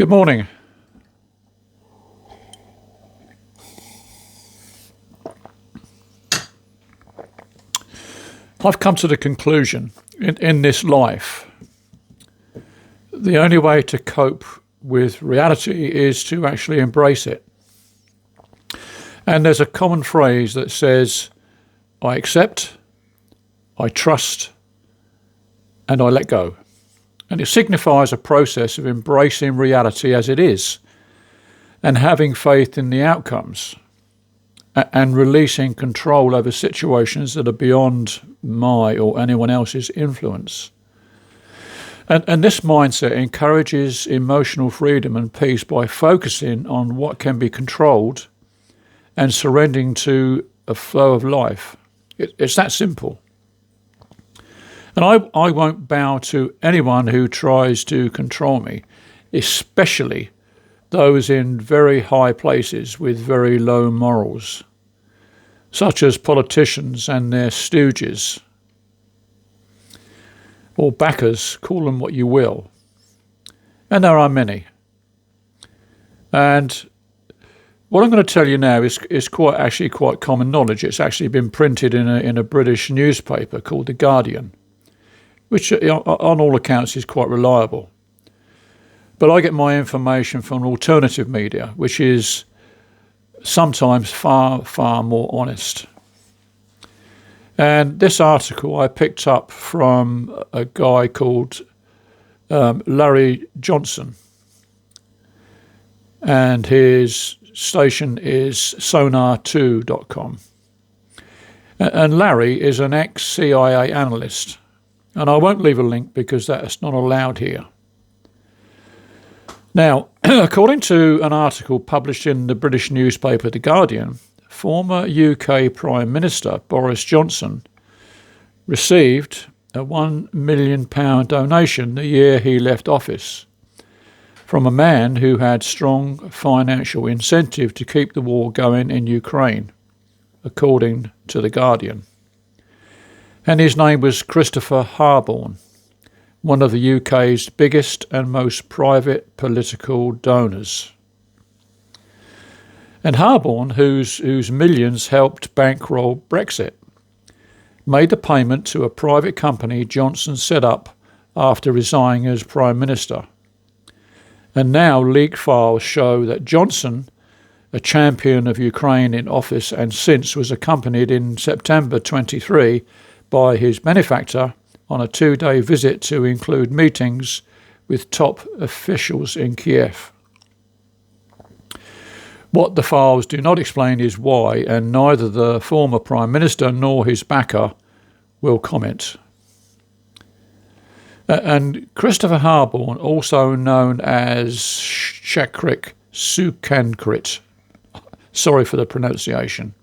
Good morning. I've come to the conclusion in this life, the only way to cope with reality is to actually embrace it. And there's a common phrase that says, I accept, I trust, and I let go. And it signifies a process of embracing reality as it is and having faith in the outcomes and releasing control over situations that are beyond my or anyone else's influence. And this mindset encourages emotional freedom and peace by focusing on what can be controlled and surrendering to a flow of life. It's that simple. And I won't bow to anyone who tries to control me, especially those in very high places with very low morals, such as politicians and their stooges, or backers, call them what you will. And there are many. And what I'm going to tell you now is quite common knowledge. It's actually been printed in a British newspaper called The Guardian, which on all accounts is quite reliable. But I get my information from alternative media, which is sometimes far, far more honest. And this article I picked up from a guy called Larry Johnson, and his station is sonar2.com. And Larry is an ex-CIA analyst. And I won't leave a link because that's not allowed here. Now, according to an article published in the British newspaper The Guardian, former UK Prime Minister Boris Johnson received a £1 million donation the year he left office from a man who had strong financial incentive to keep the war going in Ukraine, according to The Guardian. And his name was Christopher Harborne, one of the UK's biggest and most private political donors. And Harborne, whose millions helped bankroll Brexit, made the payment to a private company Johnson set up after resigning as Prime Minister. And now leaked files show that Johnson, a champion of Ukraine in office and since was accompanied in September 23 by his benefactor on a 2-day visit to include meetings with top officials in Kiev. What the files do not explain is why, and neither the former Prime Minister nor his backer will comment. And Christopher Harborne, also known as Shekrik Sukankrit, sorry for the pronunciation,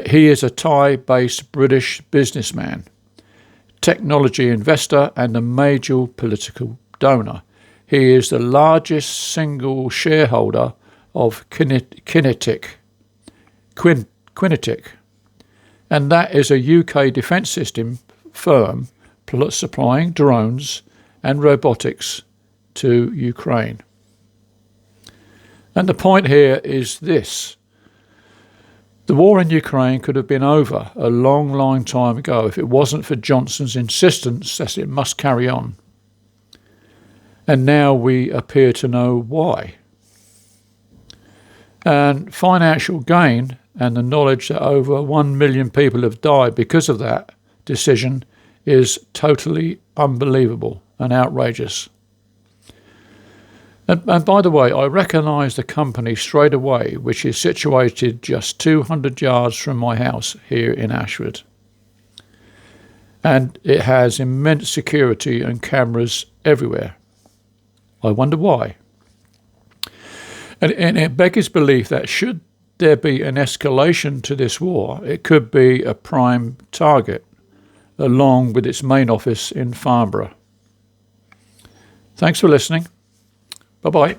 he is a Thai-based British businessman, technology investor and a major political donor. He is the largest single shareholder of Kinetic, and that is a UK defence system firm supplying drones and robotics to Ukraine. And the point here is this. The war in Ukraine could have been over a long, long time ago if it wasn't for Johnson's insistence that it must carry on. And now we appear to know why. And financial gain and the knowledge that over 1 million people have died because of that decision is totally unbelievable and outrageous. And by the way, I recognise the company straight away, which is situated just 200 yards from my house here in Ashford. And it has immense security and cameras everywhere. I wonder why. And it beggars belief that should there be an escalation to this war, it could be a prime target, along with its main office in Farnborough. Thanks for listening. Bye-bye.